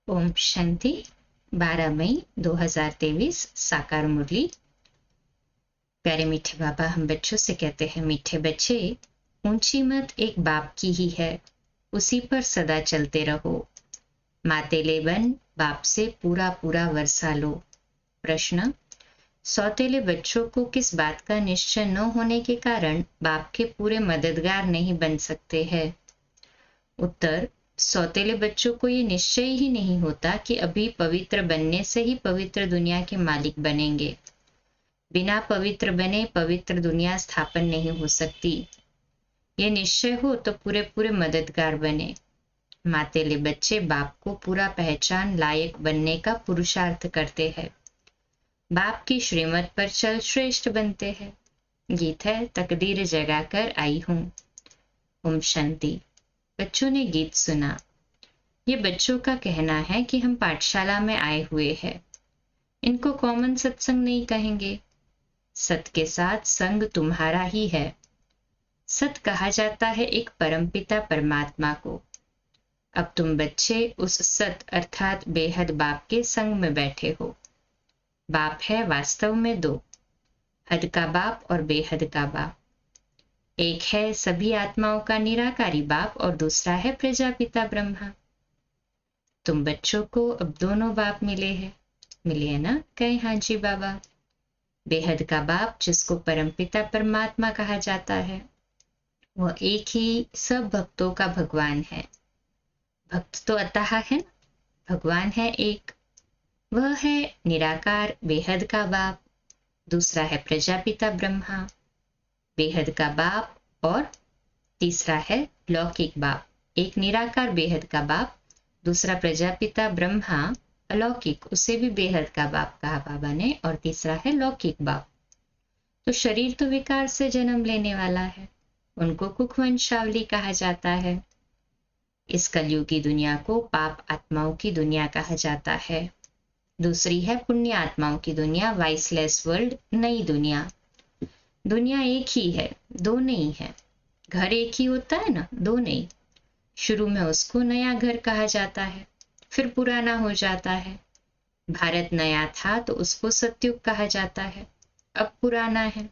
ओम शांति। 12 मई 2023 साकार मुरली। प्यारे मीठे बाबा हम बच्चों से कहते हैं, मीठे बच्चे, ऊंची मत एक बाप की ही है, उसी पर सदा चलते रहो। मातेले बन बाप से पूरा पूरा वर्षा लो। प्रश्न: सौतेले बच्चों को किस बात का निश्चय न होने के कारण बाप के पूरे मददगार नहीं बन सकते हैं? उत्तर: सौतेले बच्चों को ये निश्चय ही नहीं होता कि अभी पवित्र बनने से ही पवित्र दुनिया के मालिक बनेंगे। बिना पवित्र बने पवित्र दुनिया स्थापन नहीं हो सकती। ये निश्चय हो तो पूरे पूरे मददगार बने। मातेले बच्चे बाप को पूरा पहचान लायक बनने का पुरुषार्थ करते हैं। बाप की श्रीमत पर चल श्रेष्ठ बनते हैं। गीत है, तकदीर जगाकर आई हूँ। ओम शांति। बच्चों ने गीत सुना। ये बच्चों का कहना है कि हम पाठशाला में आए हुए हैं। इनको कॉमन सत्संग नहीं कहेंगे। सत के साथ संग तुम्हारा ही है। सत कहा जाता है एक परमपिता परमात्मा को। अब तुम बच्चे उस सत अर्थात बेहद बाप के संग में बैठे हो। बाप है वास्तव में दो, हद का बाप और बेहद का बाप। एक है सभी आत्माओं का निराकारी बाप और दूसरा है प्रजापिता ब्रह्मा। तुम बच्चों को अब दोनों बाप मिले है ना? कहे हाँ जी बाबा। बेहद का बाप जिसको परमपिता परमात्मा कहा जाता है, वह एक ही सब भक्तों का भगवान है। भक्त तो अतः है, भगवान है एक। वह है निराकार बेहद का बाप। दूसरा है प्रजापिता ब्रह्मा, बेहद का बाप, और तीसरा है लौकिक बाप। एक निराकार बेहद का बाप, दूसरा प्रजापिता ब्रह्मा अलौकिक, उसे भी बेहद का बाप कहा बाबा ने, और तीसरा है लौकिक बाप। तो शरीर तो विकार से जन्म लेने वाला है, उनको कुखवंशावली कहा जाता है। इस कलयुगी दुनिया को पाप आत्माओं की दुनिया कहा जाता है। दूसरी है पुण्य आत्माओं की दुनिया, वाइसलेस वर्ल्ड, नई दुनिया। दुनिया एक ही है, दो नहीं है। घर एक ही होता है ना, दो नहीं। शुरू में उसको नया घर कहा जाता है, फिर पुराना हो जाता है। भारत नया था तो उसको सतयुग कहा जाता है, अब पुराना है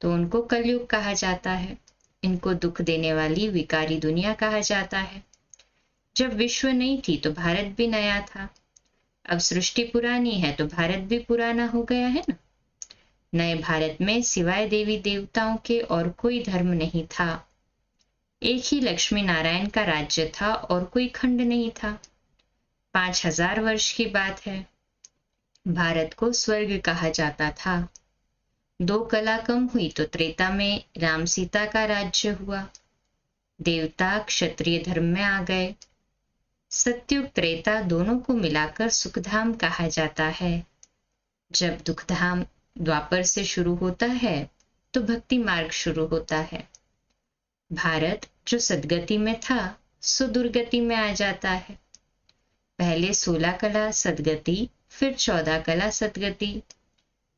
तो उनको कलयुग कहा जाता है। इनको दुख देने वाली विकारी दुनिया कहा जाता है। जब विश्व नहीं थी तो भारत भी नया था। अब सृष्टि पुरानी है तो भारत भी पुराना हो गया है ना। नए भारत में सिवाय देवी देवताओं के और कोई धर्म नहीं था। एक ही लक्ष्मी नारायण का राज्य था और कोई खंड नहीं था। 5000 वर्ष की बात है। भारत को स्वर्ग कहा जाता था। 2 कला कम हुई तो त्रेता में राम सीता का राज्य हुआ। देवता क्षत्रिय धर्म में आ गए। सत्युग त्रेता दोनों को मिलाकर सुखधाम कहा जाता है। जब दुखधाम द्वापर से शुरू होता है तो भक्ति मार्ग शुरू होता है। भारत जो सदगति में था सो दुर्गति में आ जाता है। पहले 16 कला सदगति, फिर 14 कला सदगति।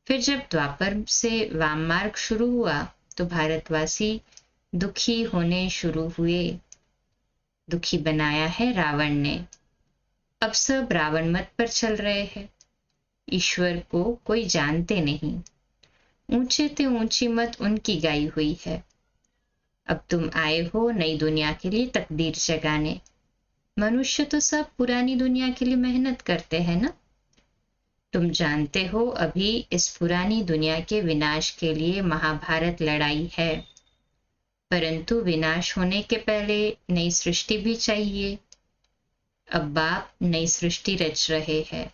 फिर जब द्वापर से वाम मार्ग शुरू हुआ तो भारतवासी दुखी होने शुरू हुए। दुखी बनाया है रावण ने। अब सब रावण मत पर चल रहे हैं। ईश्वर को कोई जानते नहीं। ऊंचे ते ऊंची मत उनकी गाई हुई है। अब तुम आए हो नई दुनिया के लिए तकदीर जगाने। मनुष्य तो सब पुरानी दुनिया के लिए मेहनत करते हैं ना। तुम जानते हो अभी इस पुरानी दुनिया के विनाश के लिए महाभारत लड़ाई है, परंतु विनाश होने के पहले नई सृष्टि भी चाहिए। अब बाप नई सृष्टि रच रहे हैं।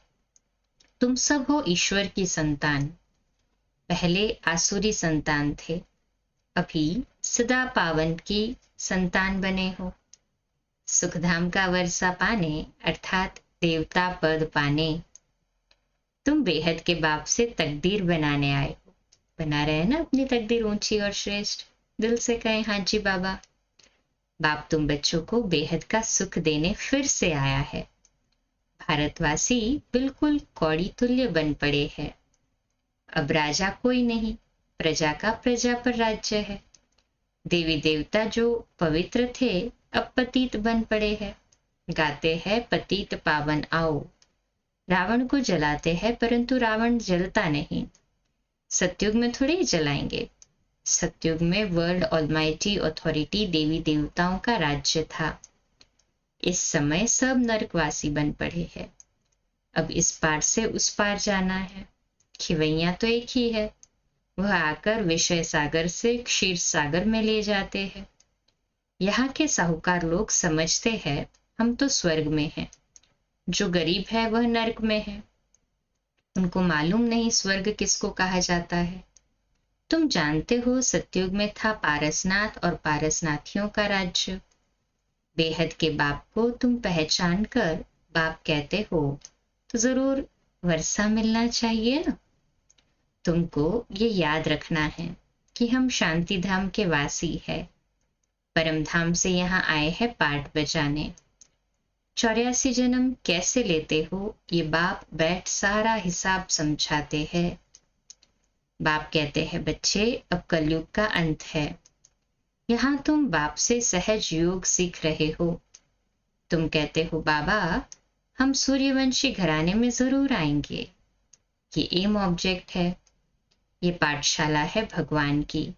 तुम सब हो ईश्वर की संतान। पहले आसुरी संतान थे, अभी सदा पावन की संतान बने हो। सुखधाम का वर्षा पाने अर्थात देवता पद पाने। तुम बेहद के बाप से तकदीर बनाने आए हो। बना रहे हैं ना अपनी तकदीर ऊंची और श्रेष्ठ। दिल से कहें हाँ जी बाबा। बाप तुम बच्चों को बेहद का सुख देने फिर से आया है। भारतवासी बिल्कुल कौड़ी तुल्य बन पड़े हैं। अब राजा कोई नहीं, प्रजा का प्रजा पर राज्य है। देवी देवता जो पवित्र थे अब पतित बन पड़े हैं। गाते हैं पतित पावन आओ। रावण को जलाते हैं परंतु रावण जलता नहीं। सतयुग में थोड़े ही जलाएंगे। सतयुग में वर्ल्ड ऑलमाइटी अथॉरिटी देवी देवताओं का राज्य था। इस समय सब नरकवासी बन पड़े हैं। अब इस पार से उस पार जाना है। खिवैया तो एक ही है। वह आकर विषय सागर से क्षीर सागर में ले जाते हैं। यहाँ के साहूकार लोग समझते हैं हम तो स्वर्ग में हैं, जो गरीब है वह नरक में है। उनको मालूम नहीं स्वर्ग किसको कहा जाता है। तुम जानते हो सतयुग में था पारसनाथ और पारसनाथियों का राज्य। बेहद के बाप को तुम पहचान कर बाप कहते हो तो जरूर वर्षा मिलना चाहिए ना। तुमको ये याद रखना है कि हम शांति धाम के वासी है। परम धाम से यहाँ आए हैं पाठ बजाने। 84 जन्म कैसे लेते हो ये बाप बैठ सारा हिसाब समझाते हैं। बाप कहते हैं बच्चे अब कलयुग का अंत है। यहाँ तुम बाप से सहज योग सीख रहे हो। तुम कहते हो बाबा हम सूर्यवंशी घराने में जरूर आएंगे। ये एम ऑब्जेक्ट है। ये पाठशाला है भगवान की।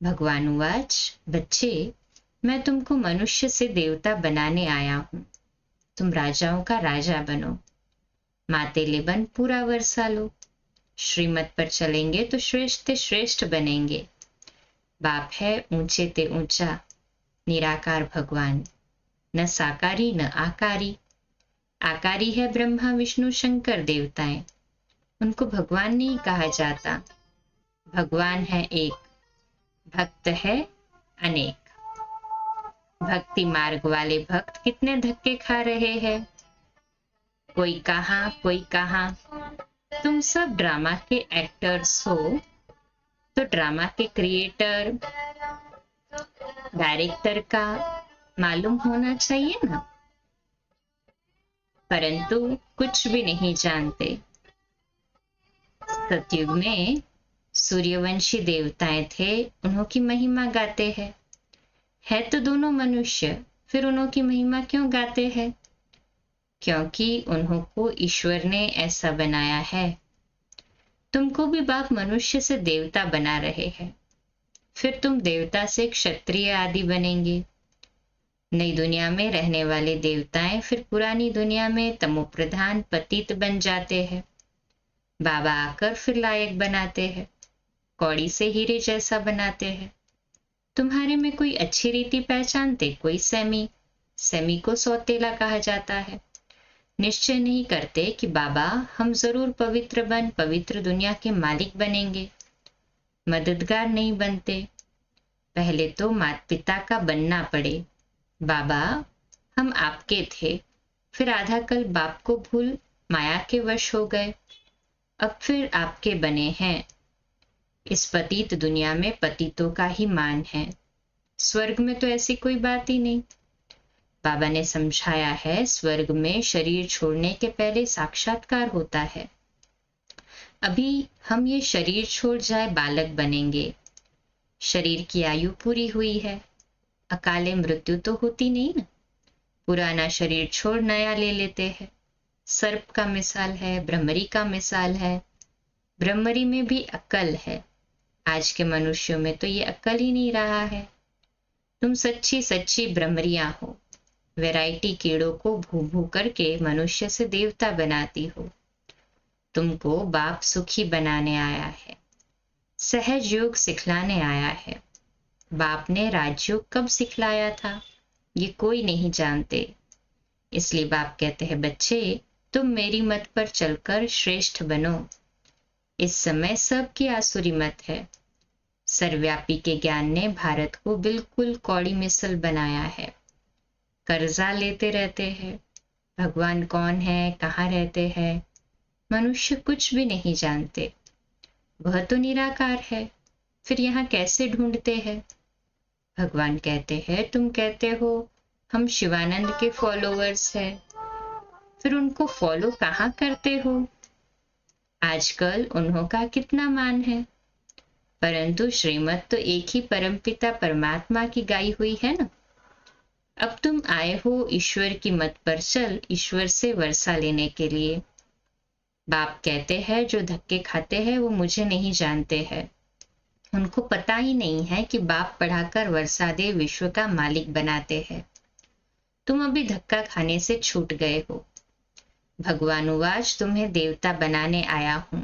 भगवान उवाच बच्चे मैं तुमको मनुष्य से देवता बनाने आया हूं। तुम राजाओं का राजा बनो। मातेले बन पूरा वर्षा लो। श्रीमत पर चलेंगे तो श्रेष्ठ श्रेष्ठ बनेंगे। बाप है ऊंचे ते ऊंचा, निराकार भगवान, न साकारी न आकारी। आकारी है ब्रह्मा विष्णु शंकर देवताएं। उनको भगवान नहीं कहा जाता। भगवान है एक, भक्त है अनेक। भक्ति मार्ग वाले भक्त कितने धक्के खा रहे हैं। कोई कहाँ कोई कहाँ। तुम सब ड्रामा के एक्टर्स हो तो ड्रामा के क्रिएटर डायरेक्टर का मालूम होना चाहिए ना। परंतु कुछ भी नहीं जानते। सतयुग में सूर्यवंशी देवताएं थे, उन्हों की महिमा गाते हैं। है तो दोनों मनुष्य, फिर उन्हों की महिमा क्यों गाते हैं? क्योंकि उन्हों को ईश्वर ने ऐसा बनाया है। तुमको भी बाप मनुष्य से देवता बना रहे हैं। फिर तुम देवता से क्षत्रिय आदि बनेंगे। नई दुनिया में रहने वाले देवताएं फिर पुरानी दुनिया में तमोप्रधान पतित बन जाते हैं। बाबा आकर फिर लायक बनाते हैं, कौड़ी से हीरे जैसा बनाते हैं। तुम्हारे में कोई अच्छी रीति पहचानते, कोई सेमी। सेमी को सौतेला कहा जाता है। निश्चय नहीं करते कि बाबा हम जरूर पवित्र बन पवित्र दुनिया के मालिक बनेंगे। मददगार नहीं बनते। पहले तो माता पिता का बनना पड़े। बाबा हम आपके थे, फिर आधा कल बाप को भूल माया के वश हो गए, अब फिर आपके बने हैं। इस पतित दुनिया में पतितों का ही मान है। स्वर्ग में तो ऐसी कोई बात ही नहीं। बाबा ने समझाया है स्वर्ग में शरीर छोड़ने के पहले साक्षात्कार होता है। अभी हम ये शरीर छोड़ जाए बालक बनेंगे। शरीर की आयु पूरी हुई है, अकाले मृत्यु तो होती नहीं ना। पुराना शरीर छोड़ नया ले लेते हैं। सर्प का मिसाल है, ब्रह्मरी का मिसाल है। ब्रह्मरी में भी अक्ल है। आज के मनुष्यों में तो ये अक्ल ही नहीं रहा है। तुम सच्ची सच्ची ब्रह्मरियां हो। वैरायटी कीड़ों को भू भू करके मनुष्य से देवता बनाती हो। तुमको बाप सुखी बनाने आया है, सहज योग सिखलाने आया है। बाप ने राजयोग कब सिखलाया था ये कोई नहीं जानते। इसलिए बाप कहते हैं बच्चे तुम मेरी मत पर चलकर श्रेष्ठ बनो। इस समय सबकी आसुरी मत है। सर्वव्यापी के ज्ञान ने भारत को बिल्कुल कौड़ी मिसल बनाया है। कर्जा लेते रहते हैं। भगवान कौन है, कहाँ रहते हैं, मनुष्य कुछ भी नहीं जानते। वह तो निराकार है, फिर यहाँ कैसे ढूंढते हैं? भगवान कहते हैं तुम कहते हो हम शिवानंद के फॉलोअर्स हैं, फिर उनको फॉलो कहाँ करते हो? आजकल उन्हों का कितना मान है, परंतु श्रीमत तो एक ही परमपिता परमात्मा की गाई हुई है ना। अब तुम आए हो ईश्वर की मत पर चल, ईश्वर से वर्षा लेने के लिए। बाप कहते हैं जो धक्के खाते हैं वो मुझे नहीं जानते हैं। उनको पता ही नहीं है कि बाप पढ़ाकर वर्षा दे विश्व का मालिक बनाते हैं। तुम अभी धक्का खाने से छूट गए हो। भगवानुवाच तुम्हें देवता बनाने आया हूं।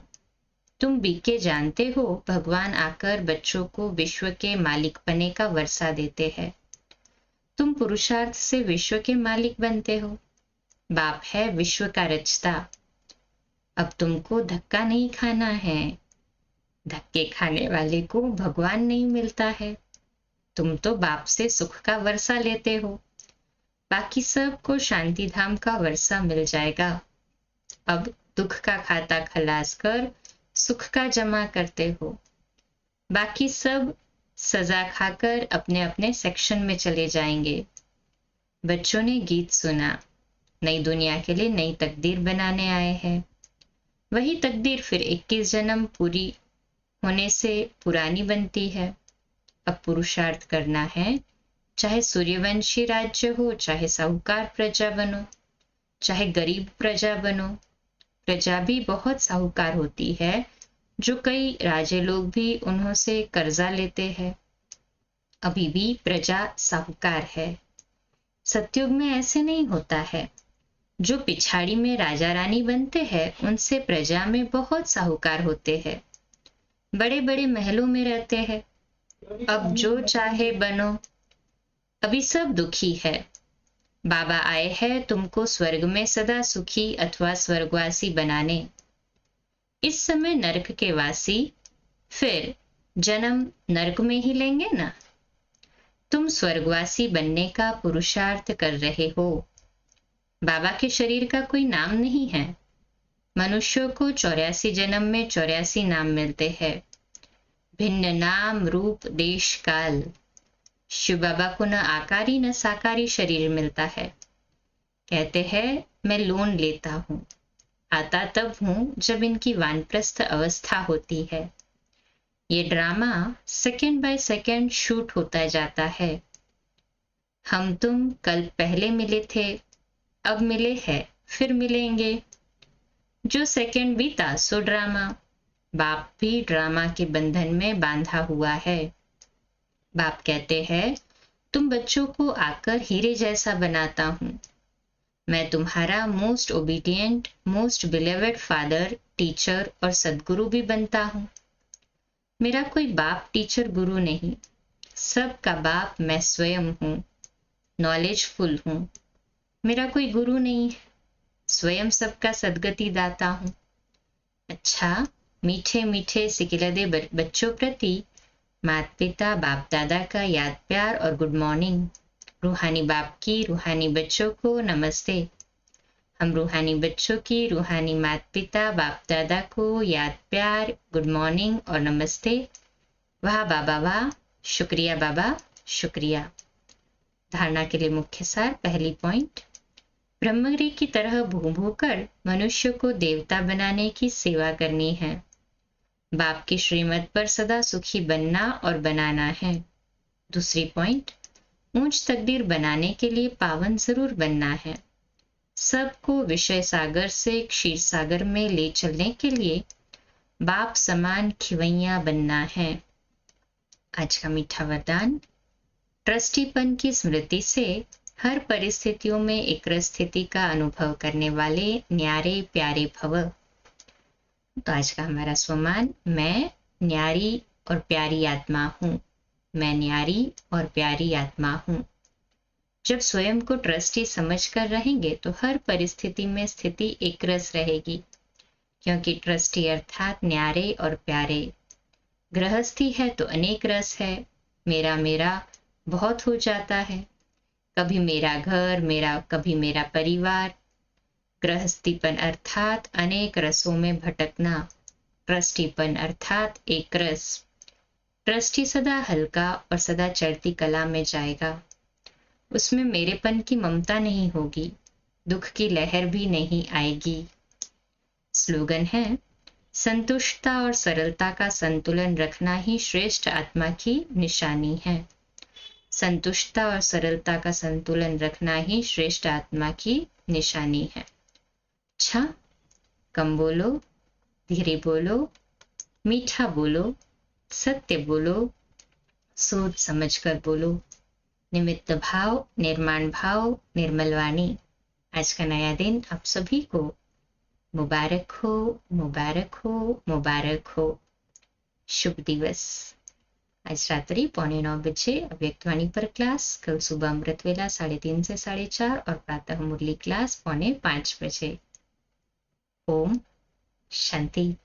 तुम बीके जानते हो भगवान आकर बच्चों को विश्व के मालिक बने का वर्षा देते हैं। तुम पुरुषार्थ से विश्व के मालिक बनते हो। बाप है विश्व का रचता। अब तुमको धक्का नहीं खाना है। धक्के खाने वाले को भगवान नहीं मिलता है। तुम तो बाप से सुख का वर्षा लेते हो, बाकी सबको शांति धाम का वर्षा मिल जाएगा। अब दुख का खाता खलास कर सुख का जमा करते हो। बाकी सब सजा खाकर अपने अपने सेक्शन में चले जाएंगे। बच्चों ने गीत सुना, नई दुनिया के लिए नई तकदीर बनाने आए हैं। वही तकदीर फिर 21 जन्म पूरी होने से पुरानी बनती है। अब पुरुषार्थ करना है, चाहे सूर्यवंशी राज्य हो, चाहे साहूकार प्रजा बनो, चाहे गरीब प्रजा बनो। प्रजा भी बहुत साहूकार होती है, जो कई राजे लोग भी उन्हों से कर्जा लेते हैं। अभी भी प्रजा साहूकार है। सतयुग में ऐसे नहीं होता है। जो पिछाड़ी में राजा रानी बनते हैं उनसे प्रजा में बहुत साहूकार होते हैं, बड़े बड़े महलों में रहते हैं। अब जो चाहे बनो। अभी सब दुखी है। बाबा आए हैं तुमको स्वर्ग में सदा सुखी अथवा स्वर्गवासी बनाने। इस समय नरक के वासी फिर जन्म नरक में ही लेंगे ना। तुम स्वर्गवासी बनने का पुरुषार्थ कर रहे हो। बाबा के शरीर का कोई नाम नहीं है। मनुष्यों को 84 जन्म में 84 नाम मिलते हैं, भिन्न नाम रूप देश काल। शिव बाबा को न आकारी न साकारी शरीर मिलता है। कहते हैं मैं लोन लेता हूँ। आता तब हूँ जब इनकी वानप्रस्थ अवस्था होती है। ये drama second by second shoot होता जाता है। हम तुम कल पहले मिले थे, अब मिले हैं, फिर मिलेंगे। जो सेकंड बीता सो ड्रामा। बाप भी ड्रामा के बंधन में बांधा हुआ है। बाप कहते हैं तुम बच्चों को आकर हीरे जैसा बनाता हूँ। मैं तुम्हारा most obedient, most beloved father, teacher और सदगुरु भी बनता हूँ। मेरा कोई बाप टीचर गुरु नहीं, सबका बाप मैं स्वयं हूँ। नॉलेजफुल हूँ। मेरा कोई गुरु नहीं, स्वयं सबका सदगति दाता हूँ। अच्छा, मीठे मीठे सिकिलदे बच्चों प्रति माता पिता बाप दादा का याद प्यार और गुड मॉर्निंग। रूहानी बाप की रूहानी बच्चों को नमस्ते। हम रूहानी बच्चों की रूहानी माता पिता बाप दादा को याद प्यार, गुड मॉर्निंग और नमस्ते। वाह बाबा वाह, शुक्रिया बाबा, शुक्रिया। धारणा के लिए मुख्य सार। पहली पॉइंट, ब्रह्मगिरी की तरह भूम भूकर मनुष्य को देवता बनाने की सेवा करनी है। बाप की श्रीमत पर सदा सुखी बनना और बनाना है। दूसरी पॉइंट, ऊंच तकदीर बनाने के लिए पावन जरूर बनना है। सबको विषय सागर से क्षीर सागर में ले चलने के लिए बाप समान खिवैया बनना है। आज का मीठा वरदान, ट्रस्टीपन की स्मृति से हर परिस्थितियों में एक स्थिति का अनुभव करने वाले न्यारे प्यारे भव। तो आज का हमारा स्वमान, मैं न्यारी और प्यारी आत्मा हूँ। मैं न्यारी और प्यारी आत्मा हूँ। जब स्वयं को ट्रस्टी समझकर रहेंगे तो हर परिस्थिति में स्थिति एक रस रहेगी, क्योंकि ट्रस्टी अर्थात न्यारे और प्यारे। गृहस्थी है तो अनेक रस है। मेरा मेरा बहुत हो जाता है। कभी मेरा घर, कभी मेरा परिवार। गृहस्थीपन अर्थात अनेक रसों में भटकना। ट्रस्टीपन अर्थात एक रस। ट्रस्टी सदा हल्का और सदा चढ़ती कला में जाएगा। उसमें मेरेपन की ममता नहीं होगी, दुख की लहर भी नहीं आएगी। स्लोगन है, संतुष्टता और सरलता का संतुलन रखना ही श्रेष्ठ आत्मा की निशानी है। संतुष्टता और सरलता का संतुलन रखना ही श्रेष्ठ आत्मा की निशानी है। अच्छा, कम बोलो, धीरे बोलो, मीठा बोलो, सत्य बोलो, सोच समझकर बोलो, निमित्त भाव, निर्माण भाव, निर्मल वाणी। आज का नया दिन आप सभी को मुबारक हो, मुबारक हो, मुबारक हो। शुभ दिवस। आज रात्रि 8:45 बजे अव्यक्तवाणी पर क्लास, कल सुबह अमृत वेला 3:30 से 4:30 और प्रातः मुरली क्लास 4:45 बजे। ओम शांति।